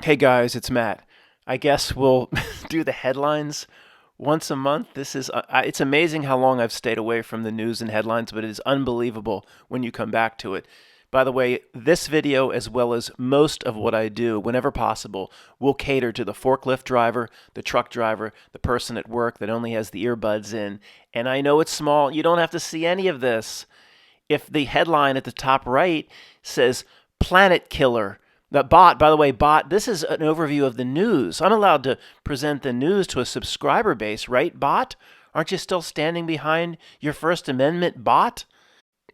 Hey guys, it's Matt. I guess we'll do the headlines once a month. It's amazing how long I've stayed away from the news and headlines, but it is unbelievable when you come back to it. By the way, this video, as well as most of what I do, whenever possible, will cater to the forklift driver, the truck driver, the person at work that only has the earbuds in. And I know it's small. You don't have to see any of this. If the headline at the top right says Planet Killer, the bot, by the way, bot, this is an overview of the news. I'm allowed to present the news to a subscriber base, right, bot? Aren't you still standing behind your First Amendment, bot?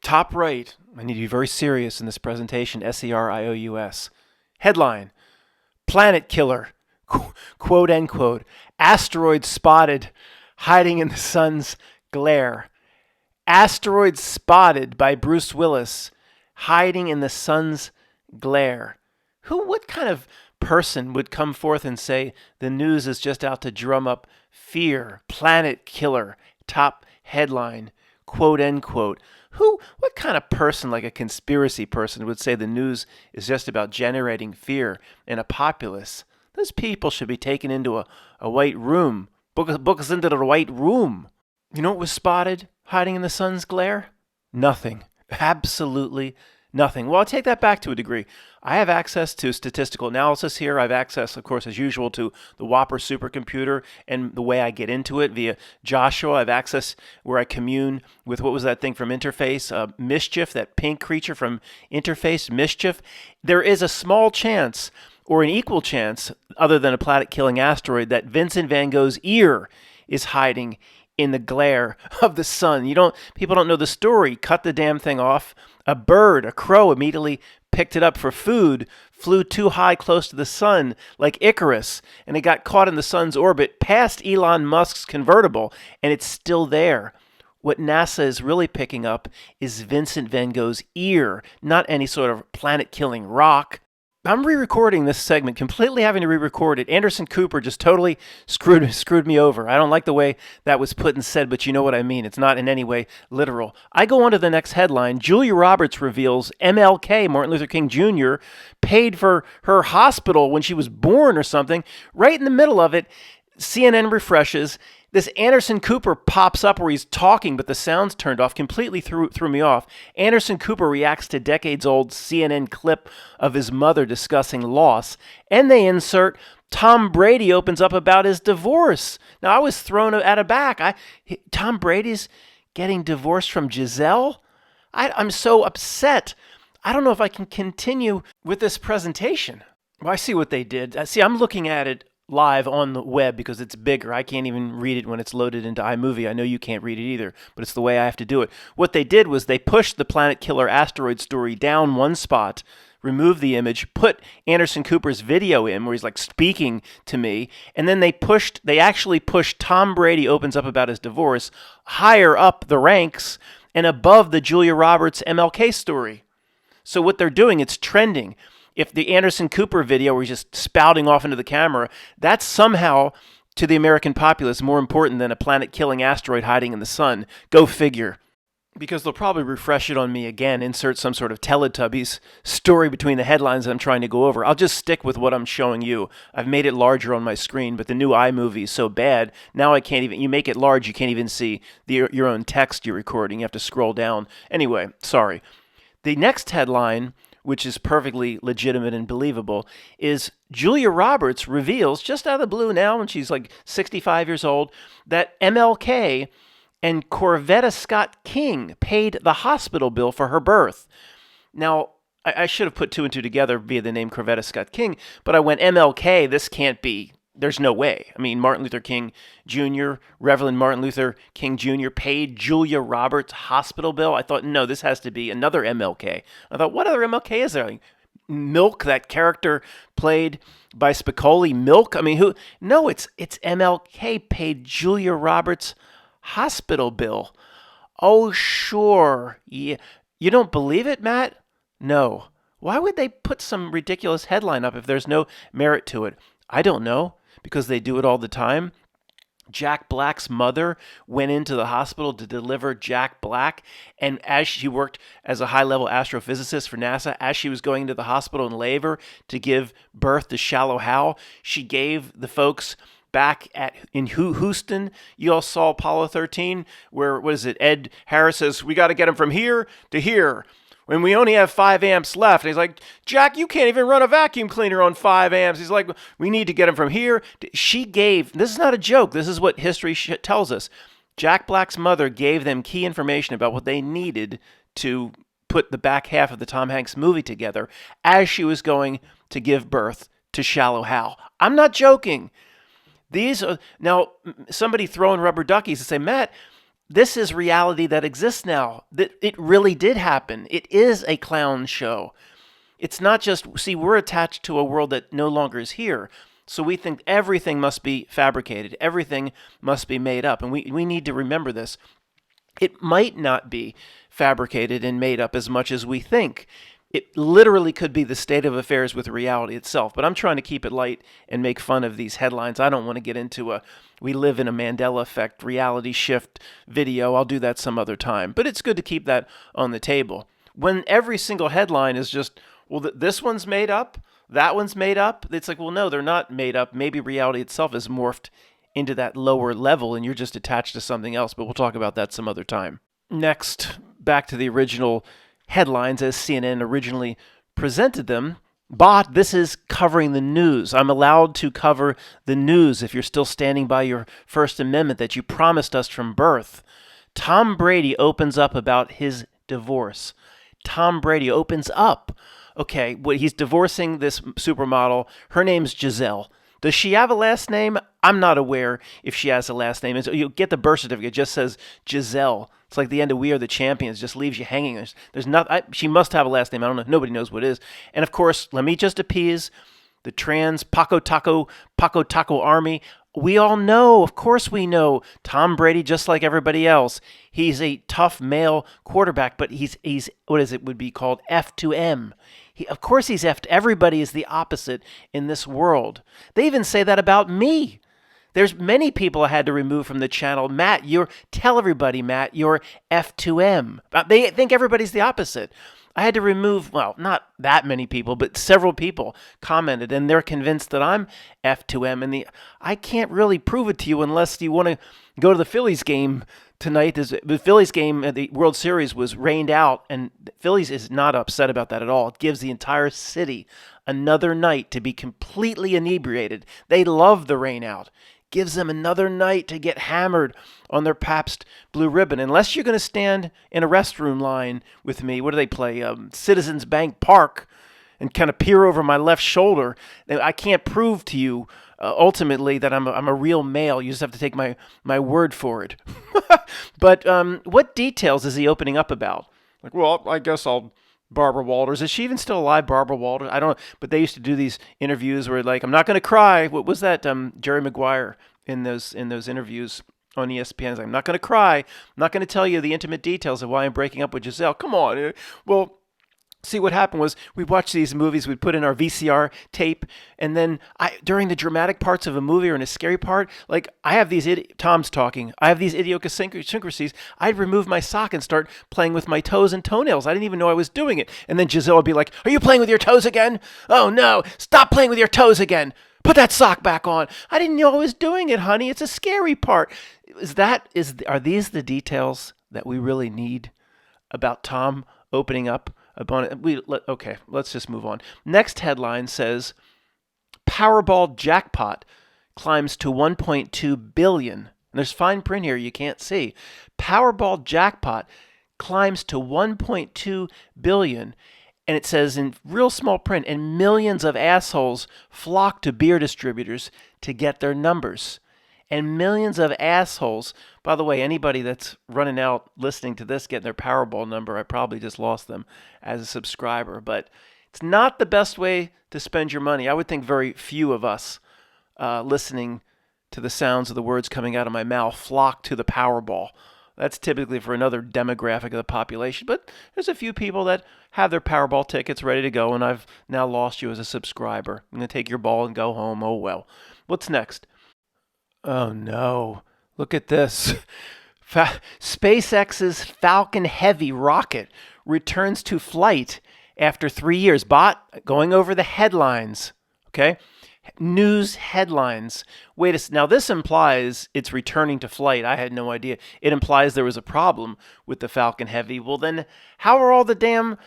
Top right, I need to be very serious in this presentation, SERIOUS. Headline, Planet Killer, quote unquote, asteroid spotted hiding in the sun's glare. Asteroid spotted by Bruce Willis, hiding in the sun's glare. What kind of person would come forth and say the news is just out to drum up fear? Planet Killer, top headline, quote unquote. What kind of person, like a conspiracy person, would say the news is just about generating fear in a populace? Those people should be taken into a white room. Book us into the white room. You know what was spotted hiding in the sun's glare? Nothing. Absolutely nothing. Well, I'll take that back to a degree. I have access to statistical analysis here. I have access, of course, as usual, to the Whopper supercomputer and the way I get into it via Joshua. I have access where I commune with, what was that thing from Interface? Mischief, that pink creature from Interface, Mischief. There is a small chance, or an equal chance, other than a planet-killing asteroid, that Vincent van Gogh's ear is hiding in the glare of the sun. People don't know the story. Cut the damn thing off. A bird, a crow, immediately picked it up for food, flew too high close to the sun like Icarus, and it got caught in the sun's orbit past Elon Musk's convertible, and it's still there. What NASA is really picking up is Vincent van Gogh's ear, not any sort of planet-killing rock. I'm re-recording this segment, completely having to re-record it. Anderson Cooper just totally screwed me over. I don't like the way that was put and said, but you know what I mean. It's not in any way literal. I go on to the next headline. Julia Roberts reveals MLK, Martin Luther King Jr., paid for her hospital when she was born or something. Right in the middle of it, CNN refreshes. This Anderson Cooper pops up where he's talking, but the sound's turned off. Completely threw me off. Anderson Cooper reacts to decades-old CNN clip of his mother discussing loss, and they insert Tom Brady opens up about his divorce. Now, I was thrown out of back. Tom Brady's getting divorced from Giselle? I'm so upset. I don't know if I can continue with this presentation. Well, I see what they did. I'm looking at it live on the web because it's bigger. I can't even read it when it's loaded into iMovie. I know you can't read it either, but it's the way I have to do it. What they did was they pushed the Planet Killer asteroid story down one spot, removed the image, put Anderson Cooper's video in where he's like speaking to me, and then they actually pushed Tom Brady opens up about his divorce higher up the ranks and above the Julia Roberts MLK story. So what they're doing, it's trending. If the Anderson Cooper video where he's just spouting off into the camera, that's somehow, to the American populace, more important than a planet-killing asteroid hiding in the sun. Go figure. Because they'll probably refresh it on me again, insert some sort of Teletubbies story between the headlines that I'm trying to go over. I'll just stick with what I'm showing you. I've made it larger on my screen, but the new iMovie is so bad, now I can't even, you make it large, you can't even see your own text you're recording. You have to scroll down. Anyway, sorry. The next headline, which is perfectly legitimate and believable, is Julia Roberts reveals, just out of the blue now, when she's like 65 years old, that MLK and Corvetta Scott King paid the hospital bill for her birth. Now, I should have put two and two together via the name Corvetta Scott King, but I went MLK, this can't be. There's no way. I mean, Martin Luther King Jr., Reverend Martin Luther King Jr. paid Julia Roberts' hospital bill. I thought, no, this has to be another MLK. I thought, what other MLK is there? Like, Milk, that character played by Spicoli, Milk? I mean, who? No, it's MLK paid Julia Roberts' hospital bill. Oh, sure. Yeah. You don't believe it, Matt? No. Why would they put some ridiculous headline up if there's no merit to it? I don't know. Because they do it all the time. Jack Black's mother went into the hospital to deliver Jack Black. And as she worked as a high level astrophysicist for NASA, as she was going into the hospital in labor to give birth to Shallow Hal, she gave the folks back in Houston. You all saw Apollo 13, where, what is it? Ed Harris says, we got to get him from here to here when we only have 5 amps left. And he's like, Jack, you can't even run a vacuum cleaner on 5 amps. He's like, we need to get him from here. She gave, this is not a joke, this is what history tells us. Jack Black's mother gave them key information about what they needed to put the back half of the Tom Hanks movie together as she was going to give birth to Shallow Hal. I'm not joking. These are, now, somebody throwing rubber duckies and say, Matt, this is reality that exists now. That it really did happen. It is a clown show. It's not just, see, we're attached to a world that no longer is here. So we think everything must be fabricated. Everything must be made up. And we need to remember this. It might not be fabricated and made up as much as we think. It literally could be the state of affairs with reality itself. But I'm trying to keep it light and make fun of these headlines. I don't want to get into we live in a Mandela effect reality shift video. I'll do that some other time. But it's good to keep that on the table. When every single headline is just, well, this one's made up, that one's made up. It's like, well, no, they're not made up. Maybe reality itself is morphed into that lower level and you're just attached to something else. But we'll talk about that some other time. Next, back to the original headlines as CNN originally presented them. But this is covering the news. I'm allowed to cover the news if you're still standing by your First Amendment that you promised us from birth. Tom Brady opens up about his divorce. Tom Brady opens up. Okay, he's divorcing this supermodel. Her name's Gisele. Does she have a last name? I'm not aware if she has a last name. You get the birth certificate. It just says Gisele. It's like the end of We Are the Champions. Just leaves you hanging. There's not. She must have a last name. I don't know. Nobody knows what it is. And of course, let me just appease the trans Paco Taco army. We all know, of course we know, Tom Brady, just like everybody else, he's a tough male quarterback, but he's what is it would be called F2M. Of course he's F. Everybody is the opposite in this world. They even say that about me. There's many people I had to remove from the channel. Matt, tell everybody, Matt, you're F2M. They think everybody's the opposite. I had to remove, well, not that many people, but several people commented, and they're convinced that I'm F2M. And I can't really prove it to you unless you want to go to the Phillies game tonight. The Phillies game at the World Series was rained out, and the Phillies is not upset about that at all. It gives the entire city another night to be completely inebriated. They love the rain out. Gives them another night to get hammered on their Pabst Blue Ribbon. Unless you're going to stand in a restroom line with me, what do they play? Citizens Bank Park, and kind of peer over my left shoulder. I can't prove to you ultimately that I'm a real male. You just have to take my word for it. But what details is he opening up about? Like, well, I guess Barbara Walters. Is she even still alive, Barbara Walters? I don't know. But they used to do these interviews where, like, I'm not going to cry. What was that? Jerry Maguire in those interviews on ESPN. He's like, I'm not going to cry. I'm not going to tell you the intimate details of why I'm breaking up with Gisele. Come on. Well, see, what happened was we watched these movies, we'd put in our VCR tape, and then during the dramatic parts of a movie or in a scary part, like I have these, Tom's talking, I have these idiosyncrasies. I'd remove my sock and start playing with my toes and toenails. I didn't even know I was doing it. And then Gisele would be like, are you playing with your toes again? Oh no, stop playing with your toes again. Put that sock back on. I didn't know I was doing it, honey. It's a scary part. Are these the details that we really need about Tom opening up? Okay, let's just move on. Next headline says, Powerball jackpot climbs to 1.2 billion. And there's fine print here you can't see. Powerball jackpot climbs to 1.2 billion. And it says in real small print, and millions of assholes flock to beer distributors to get their numbers. And millions of assholes, by the way, anybody that's running out listening to this, getting their Powerball number, I probably just lost them as a subscriber. But it's not the best way to spend your money. I would think very few of us listening to the sounds of the words coming out of my mouth flock to the Powerball. That's typically for another demographic of the population. But there's a few people that have their Powerball tickets ready to go, and I've now lost you as a subscriber. I'm going to take your ball and go home. Oh, well. What's next? Oh no. Look at this. SpaceX's Falcon Heavy rocket returns to flight after 3 years. Bot, going over the headlines. Okay? News headlines. Now this implies it's returning to flight. I had no idea. It implies there was a problem with the Falcon Heavy. Well, then how are all the damn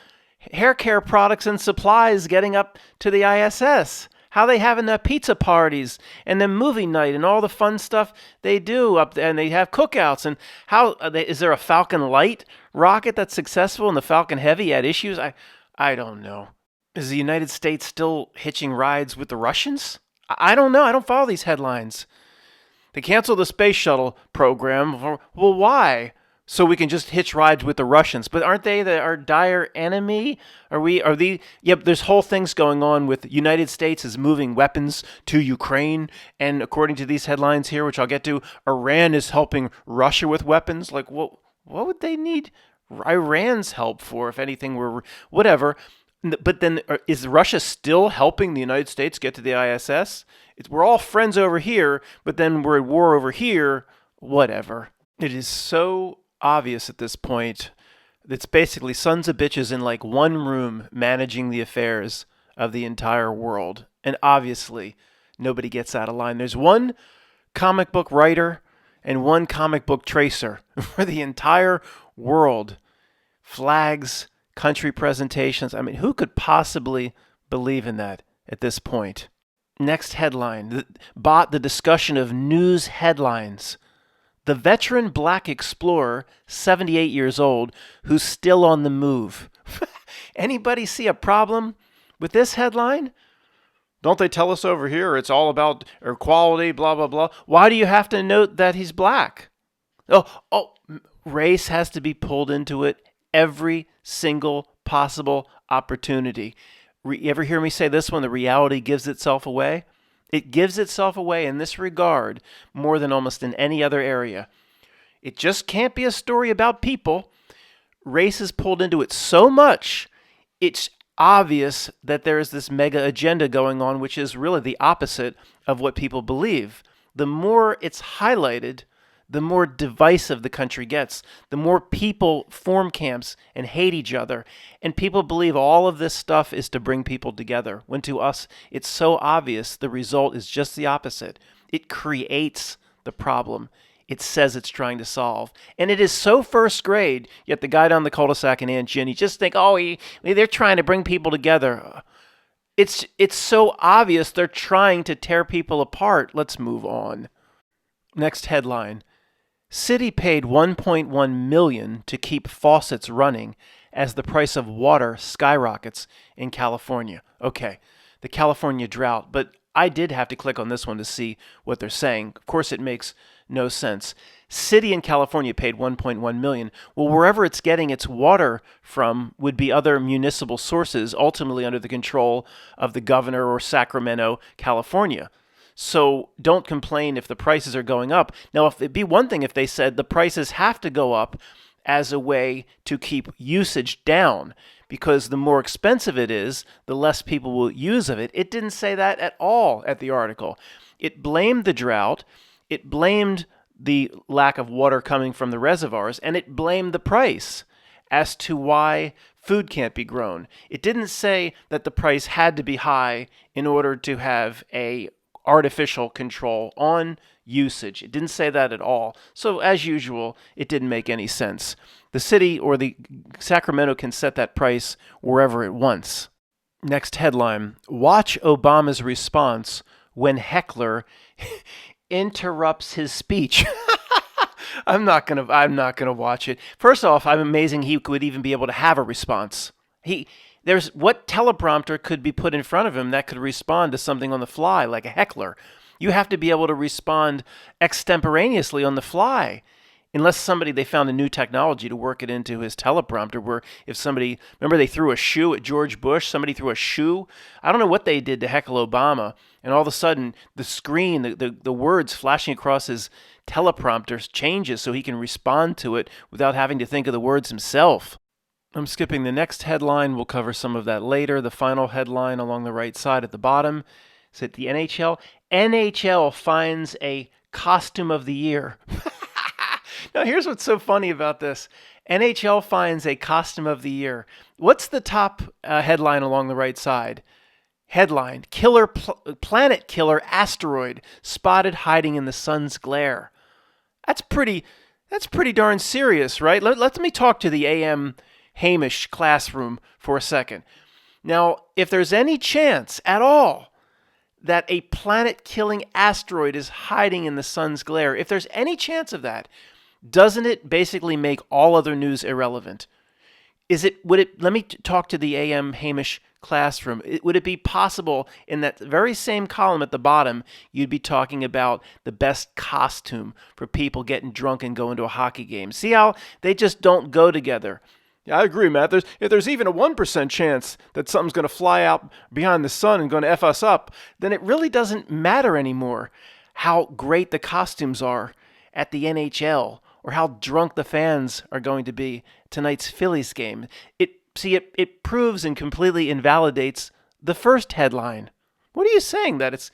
hair care products and supplies getting up to the ISS? How they having the pizza parties and the movie night and all the fun stuff they do up there, and they have cookouts. And how is there a Falcon Light rocket that's successful and the Falcon Heavy had issues? I don't know. Is the United States still hitching rides with the Russians? I don't know. I don't follow these headlines. They canceled the space shuttle program. Well, why? So we can just hitch rides with the Russians. But aren't they our dire enemy? Yep, there's whole things going on with the United States is moving weapons to Ukraine. And according to these headlines here, which I'll get to, Iran is helping Russia with weapons. Like, what would they need Iran's help for, if anything were whatever? But then is Russia still helping the United States get to the ISS? We're all friends over here, but then we're at war over here. Whatever. It is so obvious at this point. It's basically sons of bitches in like one room managing the affairs of the entire world. And obviously, nobody gets out of line. There's one comic book writer and one comic book tracer for the entire world. Flags, country presentations. I mean, who could possibly believe in that at this point? Next headline. The discussion of news headlines. The veteran black explorer, 78 years old, who's still on the move. Anybody see a problem with this headline? Don't they tell us over here it's all about equality, blah, blah, blah? Why do you have to note that he's black? Race has to be pulled into it every single possible opportunity. You ever hear me say this one? The reality gives itself away. It gives itself away in this regard more than almost in any other area. It just can't be a story about people. Race is pulled into it so much, it's obvious that there is this mega agenda going on, which is really the opposite of what people believe. The more it's highlighted, the more divisive the country gets, the more people form camps and hate each other. And people believe all of this stuff is to bring people together, when to us, it's so obvious the result is just the opposite. It creates the problem it says it's trying to solve. And it is so first grade, yet the guy down the cul-de-sac in Anchin, you just think, they're trying to bring people together. It's so obvious they're trying to tear people apart. Let's move on. Next headline. City paid $1.1 million to keep faucets running as the price of water skyrockets in California. Okay, the California drought, but I did have to click on this one to see what they're saying. Of course, it makes no sense. City in California paid $1.1 million. Well, wherever it's getting its water from would be other municipal sources, ultimately under the control of the governor or Sacramento, California. So don't complain if the prices are going up. Now, if it'd be one thing if they said the prices have to go up as a way to keep usage down, because the more expensive it is, the less people will use of it. It didn't say that at all at the article. It blamed the drought, it blamed the lack of water coming from the reservoirs, and it blamed the price as to why food can't be grown. It didn't say that the price had to be high in order to have a artificial control on usage. It didn't say that at all. So as usual, it didn't make any sense. The city or the Sacramento can set that price wherever it wants. Next headline. Watch Obama's response when heckler interrupts his speech. I'm not gonna watch it. First off, I'm amazing he could even be able to have a response. There's what teleprompter could be put in front of him that could respond to something on the fly, like a heckler. You have to be able to respond extemporaneously on the fly. Unless they found a new technology to work it into his teleprompter, where if somebody, remember they threw a shoe at George Bush, somebody threw a shoe. I don't know what they did to heckle Obama, and all of a sudden the screen, the words flashing across his teleprompter changes so he can respond to it without having to think of the words himself. I'm skipping the next headline. We'll cover some of that later. The final headline along the right side at the bottom Is it the NHL? NHL finds a costume of the year. Now, here's what's so funny about this. NHL finds a costume of the year. What's the top headline along the right side? Headline: Planet killer asteroid spotted hiding in the sun's glare. That's pretty darn serious, right? Let me talk to the AM Hamish classroom for a second. Now, if there's any chance at all that a planet-killing asteroid is hiding in the sun's glare, if there's any chance of that, doesn't it basically make all other news irrelevant? Let me talk to the AM Hamish classroom. Would it be possible in that very same column at the bottom, you'd be talking about the best costume for people getting drunk and going to a hockey game? See how they just don't go together? Yeah, I agree, Matt. If there's even a 1% chance that something's going to fly out behind the sun and going to F us up, then it really doesn't matter anymore how great the costumes are at the NHL or how drunk the fans are going to be tonight's Phillies game. It proves and completely invalidates the first headline. What are you saying? That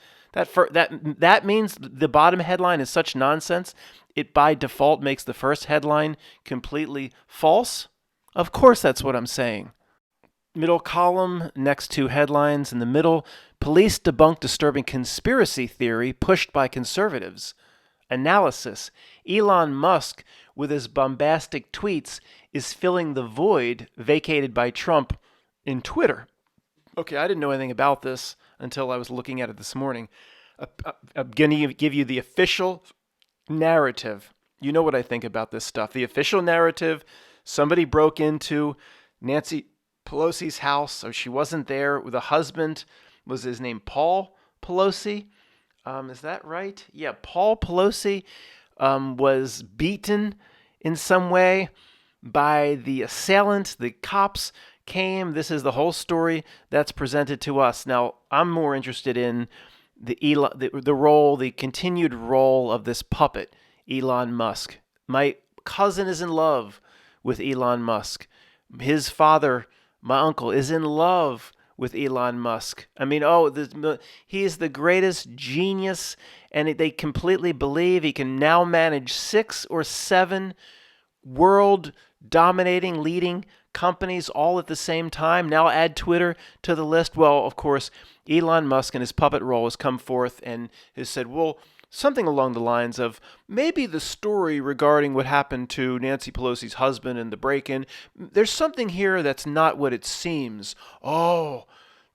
means the bottom headline is such nonsense, it by default makes the first headline completely false? Of course that's what I'm saying. Middle column, next two headlines. In the middle, police debunk disturbing conspiracy theory pushed by conservatives. Analysis: Elon Musk, with his bombastic tweets, is filling the void vacated by Trump in Twitter. Okay, I didn't know anything about this until I was looking at it this morning. I'm going to give you the official narrative. You know what I think about this stuff. The official narrative: somebody broke into Nancy Pelosi's house, so she wasn't there. The husband, was his name Paul Pelosi? Is that right? Yeah, Paul Pelosi was beaten in some way by the assailant. The cops came. This is the whole story that's presented to us. Now, I'm more interested in the continued role of this puppet, Elon Musk. My cousin is in love with Elon Musk. His father, my uncle, is in love with Elon Musk. I mean, he is the greatest genius, and they completely believe he can now manage 6 or 7 world-dominating, leading companies all at the same time. Now add Twitter to the list. Well, of course, Elon Musk in his puppet role has come forth and has said, well, something along the lines of maybe the story regarding what happened to Nancy Pelosi's husband and the break-in, there's something here that's not what it seems. Oh,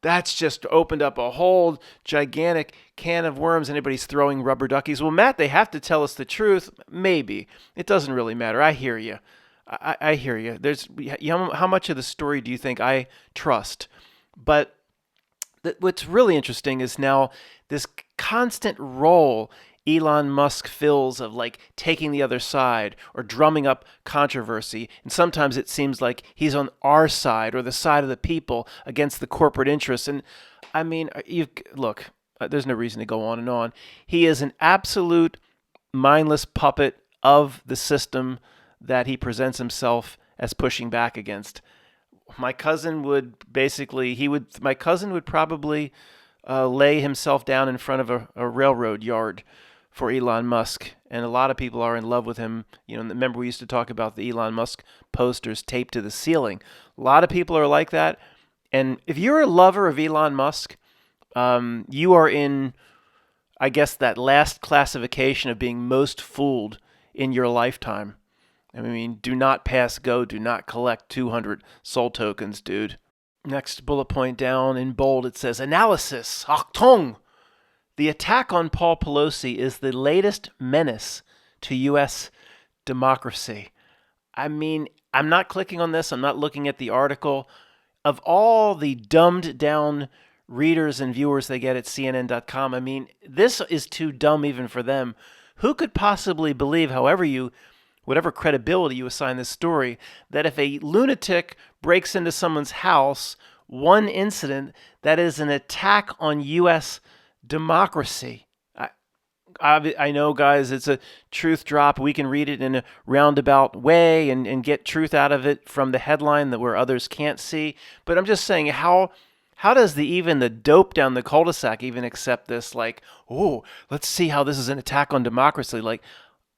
that's just opened up a whole gigantic can of worms. Anybody's throwing rubber duckies. Well, Matt, they have to tell us the truth. Maybe. It doesn't really matter. I hear you. I hear you. How much of the story do you think I trust? But what's really interesting is now this constant role Elon Musk fills of like taking the other side or drumming up controversy. And sometimes it seems like he's on our side or the side of the people against the corporate interests. And I mean, look, there's no reason to go on and on. He is an absolute mindless puppet of the system that he presents himself as pushing back against. My cousin would probably lay himself down in front of a railroad yard for Elon Musk, and a lot of people are in love with him. You know, remember we used to talk about the Elon Musk posters taped to the ceiling. A lot of people are like that, and if you're a lover of Elon Musk, you are in, I guess, that last classification of being most fooled in your lifetime. I mean, do not pass go, do not collect 200 soul tokens, dude. Next bullet point down in bold, it says, analysis, Achtung! The attack on Paul Pelosi is the latest menace to U.S. democracy. I mean, I'm not clicking on this. I'm not looking at the article. Of all the dumbed down readers and viewers they get at CNN.com, I mean, this is too dumb even for them. Who could possibly believe, whatever credibility you assign this story, that if a lunatic breaks into someone's house, one incident, that is an attack on U.S. democracy? I know, guys, it's a truth drop. We can read it in a roundabout way and get truth out of it from the headline that where others can't see. But I'm just saying, how How does even the dope down the cul-de-sac even accept this? Like, oh, let's see how this is an attack on democracy. Like,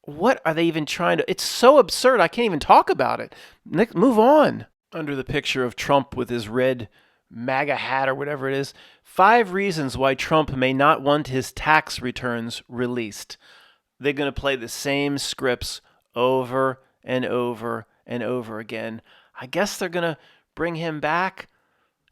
what are they even trying to? It's so absurd. I can't even talk about it. Nick, move on. Under the picture of Trump with his red MAGA hat or whatever it is, 5 reasons why Trump may not want his tax returns released. They're going to play the same scripts over and over and over again. I guess they're going to bring him back,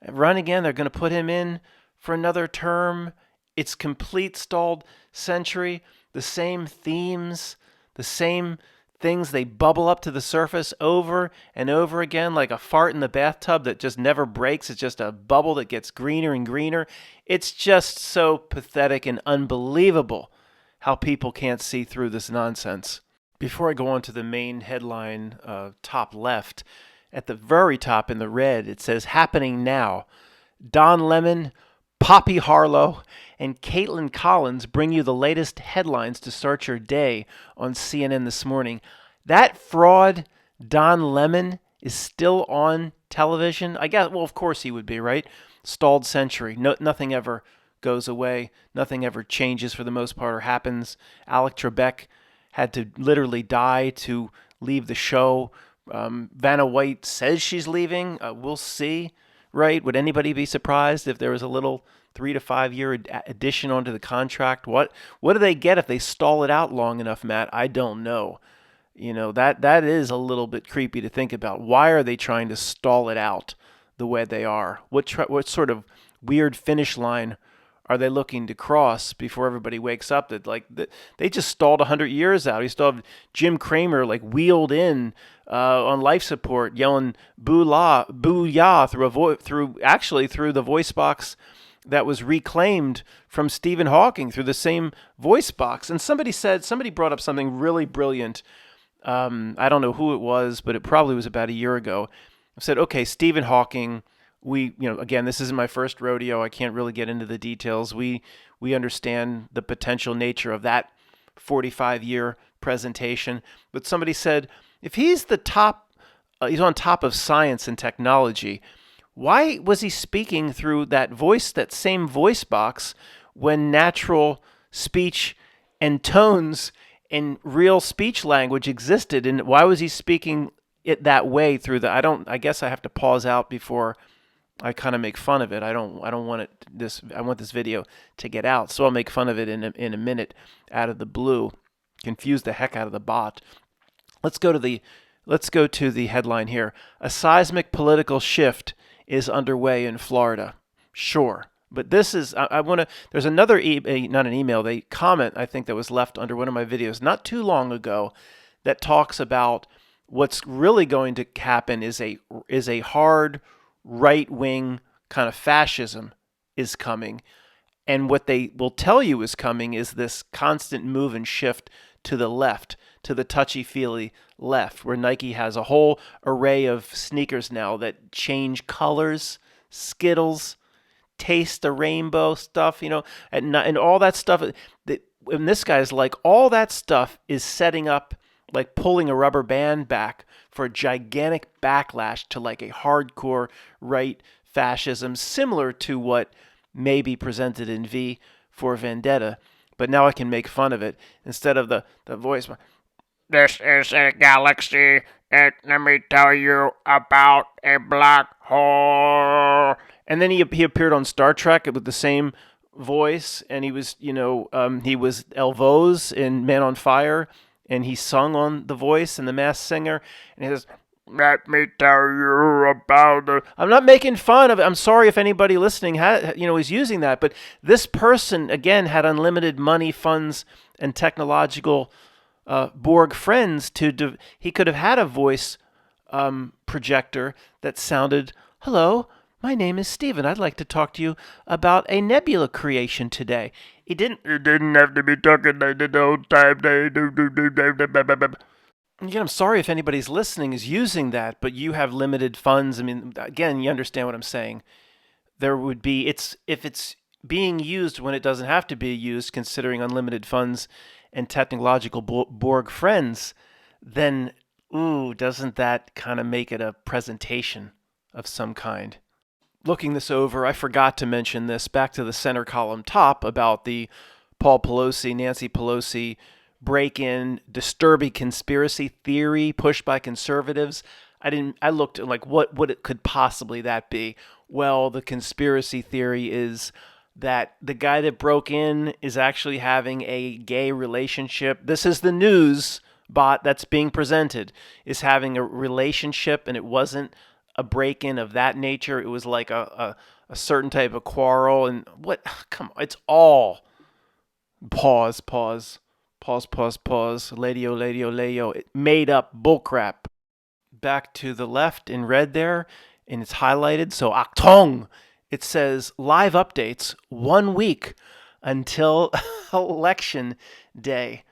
run again. They're going to put him in for another term. It's complete stalled century. The same themes, the same things, they bubble up to the surface over and over again like a fart in the bathtub that just never breaks. It's just a bubble that gets greener and greener. It's just so pathetic and unbelievable how people can't see through this nonsense. Before I go on to the main headline, top left, at the very top in the red, it says, happening now. Don Lemon, Poppy Harlow, and Caitlin Collins bring you the latest headlines to start your day on CNN this morning. That fraud, Don Lemon, is still on television. I guess, well, of course he would be, right? Stalled century. Nothing ever goes away. Nothing ever changes for the most part or happens. Alec Trebek had to literally die to leave the show. Vanna White says she's leaving. We'll see, right? Would anybody be surprised if there was a little 3 to 5 year addition onto the contract? What do they get if they stall it out long enough, Matt? I don't know. You know, that is a little bit creepy to think about. Why are they trying to stall it out the way they are? What sort of weird finish line are they looking to cross before everybody wakes up that they just stalled 100 years out? You still have Jim Cramer like wheeled in on life support, yelling "boo-yah" through the voice box that was reclaimed from Stephen Hawking through the same voice box. And somebody brought up something really brilliant. I don't know who it was, but it probably was about a year ago. I said, okay, Stephen Hawking. Again, this isn't my first rodeo. I can't really get into the details. We understand the potential nature of that 45-year presentation. But somebody said, if he's he's on top of science and technology, why was he speaking through that same voice box when natural speech and tones and real speech language existed? And why was he speaking it that way through I guess I have to pause out before I kind of make fun of it. I don't want I want this video to get out, so I'll make fun of it in a minute out of the blue, confuse the heck out of the bot. Let's go to the headline here. A seismic political shift is underway in Florida. Sure, but this is there's another not an email, a comment I think that was left under one of my videos not too long ago that talks about what's really going to happen is a hard right-wing kind of fascism is coming. And what they will tell you is coming is this constant move and shift to the left, to the touchy-feely left, where Nike has a whole array of sneakers now that change colors, Skittles, taste the rainbow stuff, and all that stuff. And this guy's like, all that stuff is setting up, like pulling a rubber band back for a gigantic backlash to like a hardcore right fascism, similar to what may be presented in V for Vendetta. But now I can make fun of it instead of the voice. This is a galaxy, and let me tell you about a black hole. And then he appeared on Star Trek with the same voice, and he was, he was Elvose in Man on Fire, and he sung on The Voice and The Masked Singer, and he says, let me tell you about the... I'm not making fun of it. I'm sorry if anybody listening is using that, but this person, again, had unlimited money, funds, and technological Borg friends he could have had a voice projector that sounded, hello, my name is Steven. I'd like to talk to you about a nebula creation today. You didn't have to be talking like the whole time. Again, I'm sorry if anybody's listening is using that, but you have limited funds. I mean, again, you understand what I'm saying. There would be, if it's being used when it doesn't have to be used, considering unlimited funds and technological Borg friends, then, doesn't that kind of make it a presentation of some kind? looking this over, I forgot to mention this back to the center column top about the Paul Pelosi, Nancy Pelosi break-in, disturbing conspiracy theory pushed by conservatives. I looked at like what it could possibly that be. Well, the conspiracy theory is that the guy that broke in is actually having a gay relationship. This is the news bot that's being presented, is having a relationship, and it wasn't a break-in of that nature. It was like a certain type of quarrel. And what? Come on, it's all pause. Ladio. Made up bullcrap. Back to the left in red there, and it's highlighted. So Achtung! It says live updates 1 week until election day.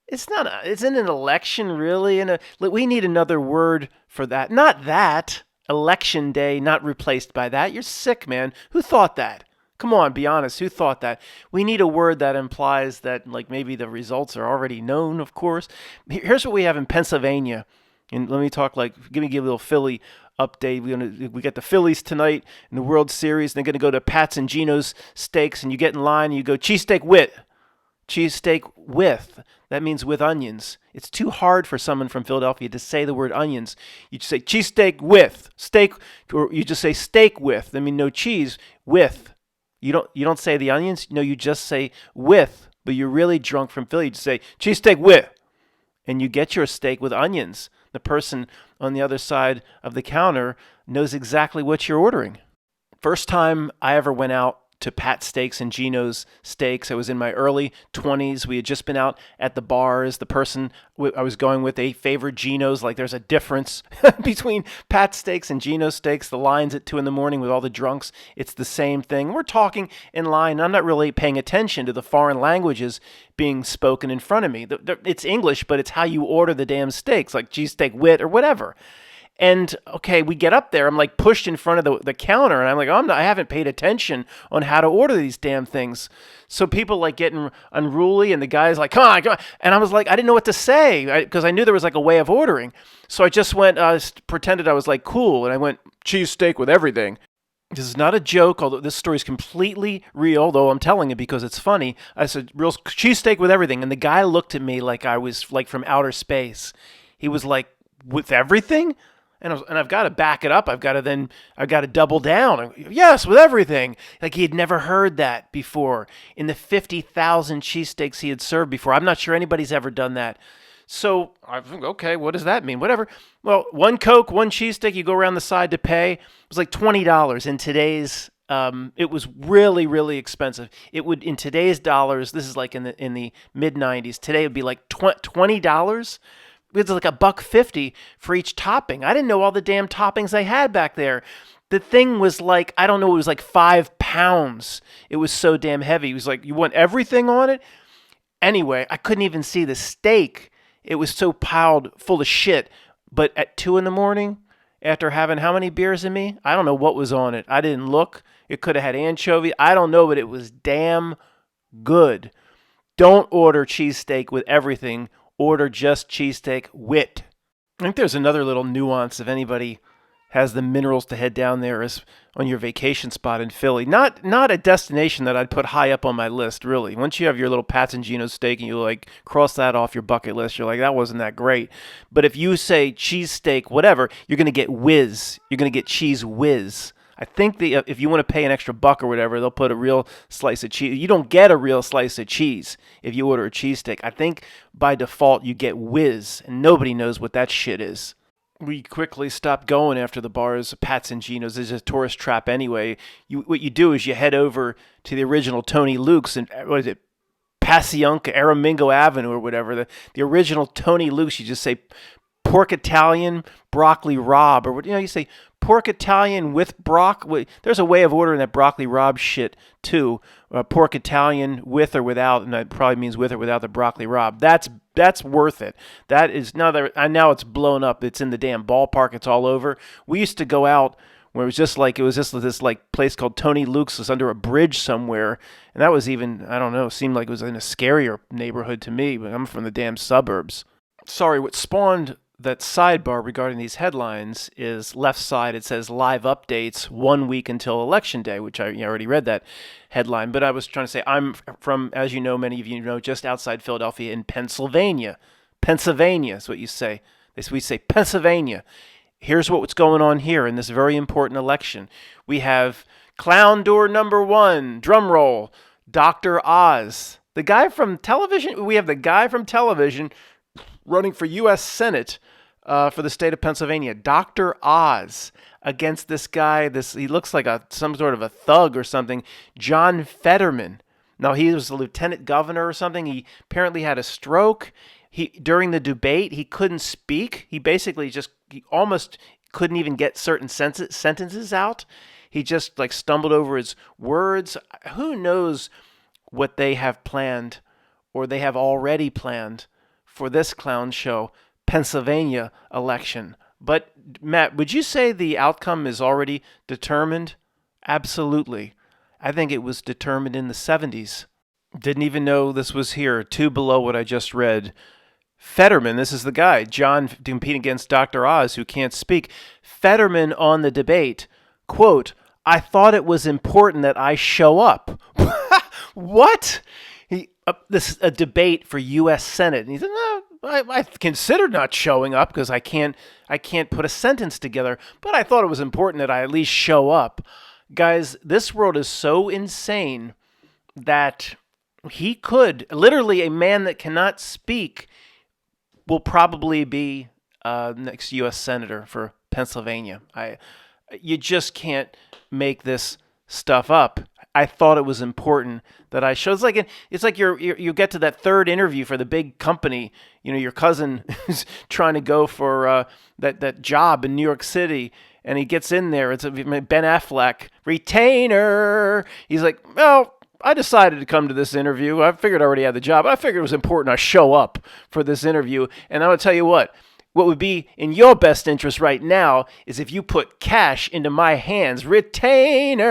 Isn't an election really? We need another word for that. Not that. Election day, not replaced by that. You're sick, man. Who thought that? Come on, be honest. Who thought that? We need a word that implies that, like, maybe the results are already known, of course. Here's what we have in Pennsylvania. And let me talk give a little Philly update. We got the Phillies tonight in the World Series. And they're going to go to Pat's and Gino's Steaks, and you get in line and you go cheesesteak with. That means with onions. It's too hard for someone from Philadelphia to say the word onions. You just say cheesesteak with steak, or you just say steak with. I mean, no cheese with. You don't say the onions. No, you just say with. But you're really drunk from Philly. You just say cheesesteak with, and you get your steak with onions. The person on the other side of the counter knows exactly what you're ordering. First time I ever went out to Pat's Steaks and Gino's Steaks, I was in my early 20s. We had just been out at the bars. The person I was going with, they favored Gino's. Like, there's a difference between Pat's Steaks and Gino's Steaks. The lines at 2 a.m. with all the drunks, it's the same thing. We're talking in line. I'm not really paying attention to the foreign languages being spoken in front of me. It's English, but it's how you order the damn steaks, like cheesesteak wit or whatever. And okay, we get up there. I'm like pushed in front of the counter, and I'm like, I haven't paid attention on how to order these damn things. So people like getting unruly, and the guy's like, come on. And I was like, I didn't know what to say because I knew there was like a way of ordering. So I just went, pretended I was like cool, and I went cheesesteak with everything. This is not a joke, although this story is completely real, though I'm telling it because it's funny. I said, real cheesesteak with everything. And the guy looked at me like I was like from outer space. He was like, with everything? And I've got to back it up. I've got to double down. Yes, with everything. Like he had never heard that before. In the 50,000 cheesesteaks he had served before, I'm not sure anybody's ever done that. So I think, okay, what does that mean? Whatever. Well, 1 Coke, 1 cheesesteak, you go around the side to pay. It was like $20 in today's. It was really, really expensive. It would, in today's dollars, this is like in the mid 90s. Today it would be like $20. It's like $1.50 for each topping. I didn't know all the damn toppings they had back there. The thing was like, I don't know, it was like 5 pounds. It was so damn heavy. He was like, you want everything on it? Anyway, I couldn't even see the steak. It was so piled full of shit. But at 2 a.m, after having how many beers in me? I don't know what was on it. I didn't look. It could have had anchovy. I don't know, but it was damn good. Don't order cheesesteak with everything. Order just cheesesteak wit. I think there's another little nuance if anybody has the minerals to head down there is on your vacation spot in Philly. Not a destination that I'd put high up on my list, really. Once you have your little Pat's and Gino's steak and you like cross that off your bucket list, you're like, that wasn't that great. But if you say cheesesteak, whatever, you're going to get whiz. You're going to get cheese whiz. I think if you want to pay an extra $1 or whatever, they'll put a real slice of cheese. You don't get a real slice of cheese if you order a cheesesteak. I think by default you get whiz, and nobody knows what that shit is. We quickly stopped going after the bars, Pat's and Gino's. It's a tourist trap anyway. What you do is you head over to the original Tony Luke's, and what is it, Passyunk, Aramingo Avenue or whatever. The original Tony Luke's, you just say pork Italian, broccoli rabe, or you say pork Italian with There's a way of ordering that broccoli rabe shit too. Pork Italian with or without, and that probably means with or without the broccoli rabe. That's worth it. That is now it's blown up. It's in the damn ballpark. It's all over. We used to go out where it was just this like place called Tony Luke's. Was under a bridge somewhere, and that was even, I don't know, seemed like it was in a scarier neighborhood to me. But I'm from the damn suburbs. Sorry, what spawned that sidebar regarding these headlines is left side. It says live updates 1 week until election day, which I already read that headline. But I was trying to say I'm from, as you know, many of you know, just outside Philadelphia in Pennsylvania. Pennsylvania is what you say. We say Pennsylvania. Here's what's going on here in this very important election. We have clown door number one, drum roll, Dr. Oz. The guy from television, we have the guy from television running for U.S. Senate for the state of Pennsylvania, Dr. Oz, against this guy. He looks like some sort of a thug or something, John Fetterman. Now, he was a lieutenant governor or something. He apparently had a stroke. During the debate, he couldn't speak. He basically he almost couldn't even get certain sentences out. He just like stumbled over his words. Who knows what they have planned or they have already planned for this clown show Pennsylvania election. But Matt, would you say the outcome is already determined? Absolutely. I think it was determined in the 70s. Didn't even know this was here, two below what I just read. Fetterman, this is the guy, John, competing against Dr. Oz, who can't speak. Fetterman on the debate, quote, "I thought it was important that I show up." What? This is a debate for U.S. Senate, and he said, "No, I considered not showing up because I can't put a sentence together, but I thought it was important that I at least show up." Guys, this world is so insane that he could, literally a man that cannot speak will probably be next U.S. Senator for Pennsylvania. You just can't make this stuff up. I thought it was important that I show. It's like you get to that third interview for the big company. You know, your cousin is trying to go for that job in New York City, and he gets in there. It's Ben Affleck, retainer. He's like, well, I decided to come to this interview. I figured I already had the job. I figured it was important I show up for this interview. And I'm going to tell you what would be in your best interest right now is if you put cash into my hands. Retainer,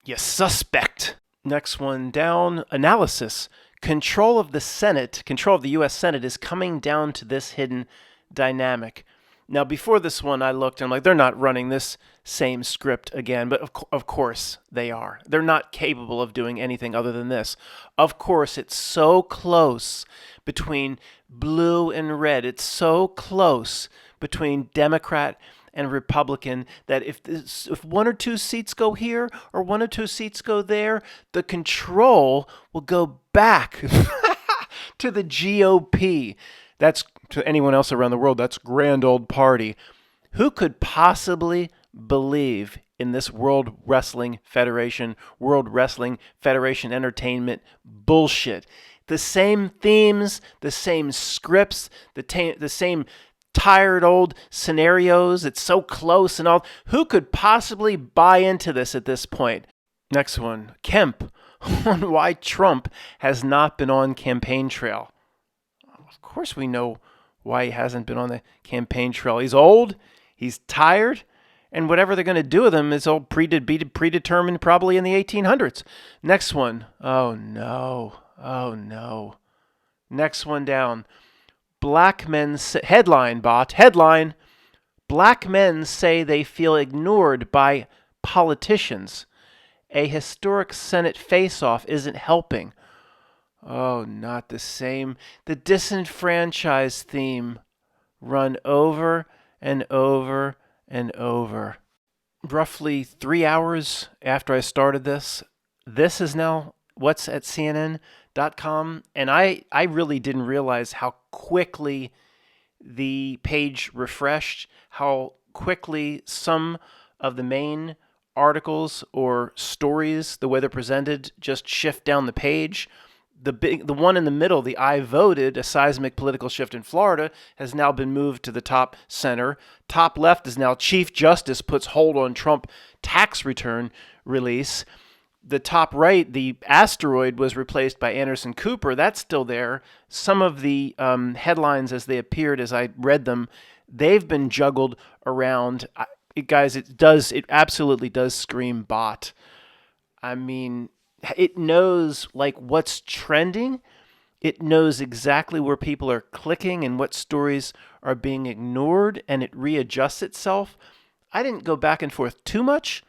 you suspect. Next one down, analysis. Control of the Senate, control of the U.S. Senate is coming down to this hidden dynamic. Now, before this one, I looked and I'm like, they're not running this same script again, but of course they are. They're not capable of doing anything other than this. Of course, it's so close between blue and red. It's so close between Democrat and Republican that if one or two seats go here or one or two seats go there, the control will go back to the GOP. That's, to anyone else around the world, that's grand old party. Who could possibly believe in this World Wrestling Federation entertainment bullshit? The same themes, the same scripts, the same tired old scenarios. It's so close and all. Who could possibly buy into this at this point? Next one, Kemp on why Trump has not been on campaign trail. Of course we know why he hasn't been on the campaign trail. He's old, he's tired, and whatever they're going to do with him is all predetermined probably in the 1800s. Next one. Oh, no. Next one down. Black men say, headline, Black men say they feel ignored by politicians. A historic Senate face-off isn't helping. Oh, not the same. The disenfranchised theme run over and over and over. Roughly 3 hours after I started this is now what's at CNN.com. And I really didn't realize how quickly the page refreshed, how quickly some of the main articles or stories, the way they're presented, just shift down the page. The one in the middle, the I voted, a seismic political shift in Florida, has now been moved to the top center. Top left is now Chief Justice puts hold on Trump tax return release. The top right, the asteroid, was replaced by Anderson Cooper. That's still there. Some of the headlines as they appeared as I read them, they've been juggled around. It absolutely does scream bot. I mean, it knows like what's trending. It knows exactly where people are clicking and what stories are being ignored, and it readjusts itself. I didn't go back and forth too much,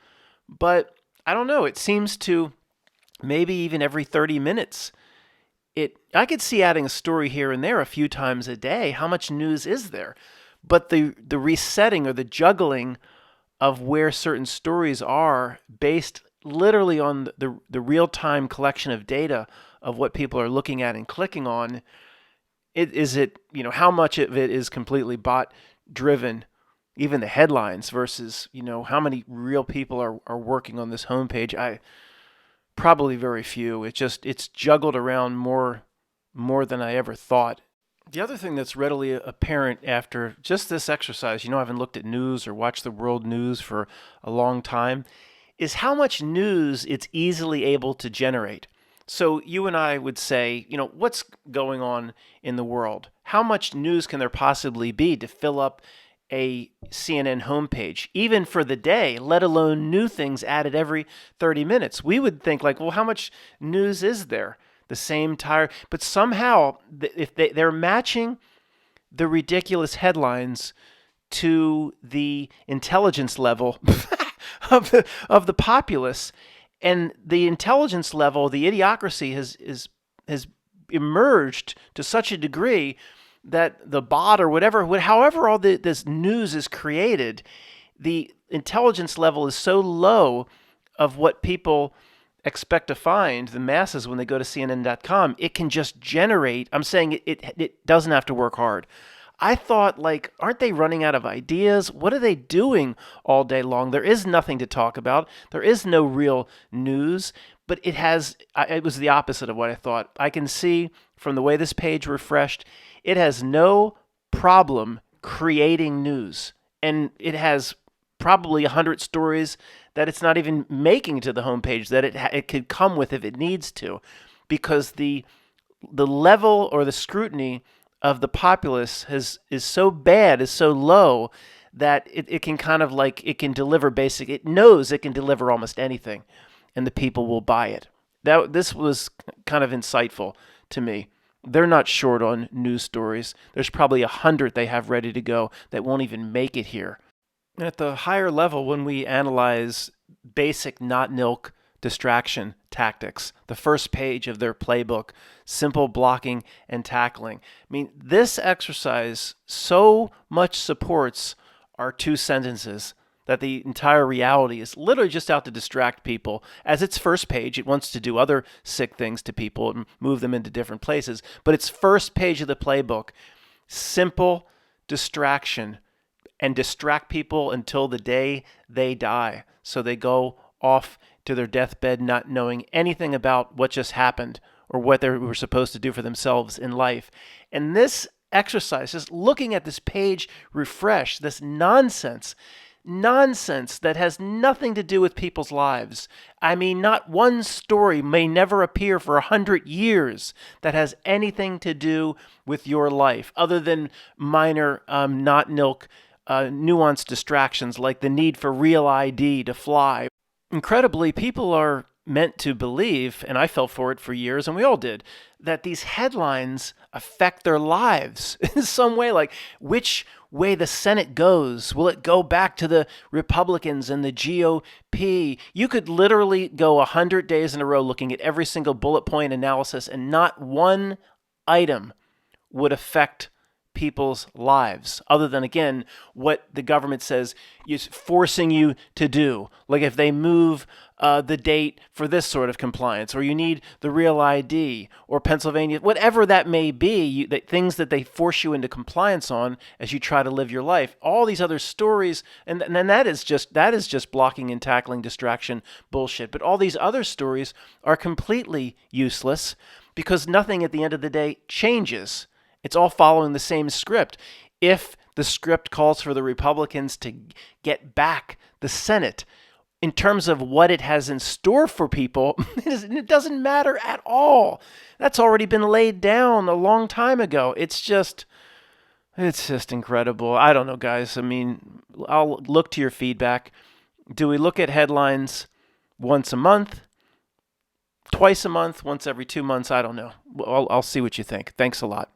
but I don't know. It seems to maybe even every 30 minutes. I could see adding a story here and there a few times a day. How much news is there? But the resetting or the juggling of where certain stories are based literally on the real-time collection of data of what people are looking at and clicking on, how much of it is completely bot driven, even the headlines versus, how many real people are working on this homepage. Probably very few. It's juggled around more than I ever thought. The other thing that's readily apparent after just this exercise, I haven't looked at news or watched the world news for a long time, is how much news it's easily able to generate. So you and I would say, what's going on in the world? How much news can there possibly be to fill up a CNN homepage, even for the day, let alone new things added every 30 minutes? We would think like, well, how much news is there? The same tire, but somehow if they're matching the ridiculous headlines to the intelligence level of the populace, and the intelligence level, the idiocracy has emerged to such a degree that the bot or however all this news is created, the intelligence level is so low of what people expect to find, the masses, when they go to CNN.com, it can just generate. I'm saying it doesn't have to work hard. I thought, aren't they running out of ideas? What are they doing all day long? There is nothing to talk about. There is no real news, but it was the opposite of what I thought. I can see from the way this page refreshed, it has no problem creating news. And it has probably 100 stories that it's not even making to the homepage that it could come with if it needs to, because the level or the scrutiny of the populace is so bad, is so low, that it can kind of it can deliver it knows it can deliver almost anything, and the people will buy it. This was kind of insightful to me. They're not short on news stories. There's probably 100 they have ready to go that won't even make it here. At the higher level, when we analyze basic not-nilk distraction tactics, the first page of their playbook, simple blocking and tackling. I mean, this exercise so much supports our two sentences that the entire reality is literally just out to distract people. As its first page, it wants to do other sick things to people and move them into different places. But its first page of the playbook, simple distraction, and distract people until the day they die. So they go off to their deathbed not knowing anything about what just happened or what they were supposed to do for themselves in life. And this exercise, just looking at this page refresh, this nonsense that has nothing to do with people's lives. I mean, not one story may never appear for 100 years that has anything to do with your life, other than minor not-nilk nuanced distractions like the need for real ID to fly. Incredibly, people are meant to believe, and I fell for it for years, and we all did, that these headlines affect their lives in some way, like which way the Senate goes. Will it go back to the Republicans and the GOP? You could literally go 100 days in a row looking at every single bullet point analysis, and not one item would affect people's lives, other than, again, what the government says is forcing you to do. Like if they move the date for this sort of compliance, or you need the real ID, or Pennsylvania, whatever that may be, things that they force you into compliance on as you try to live your life. All these other stories, and then that is just blocking and tackling distraction bullshit. But all these other stories are completely useless because nothing at the end of the day changes. It's all following the same script. If the script calls for the Republicans to get back the Senate, in terms of what it has in store for people, it doesn't matter at all. That's already been laid down a long time ago. It's just incredible. I don't know, guys. I mean, I'll look to your feedback. Do we look at headlines once a month? twice a month, once every 2 months. I don't know. I'll see what you think. Thanks a lot.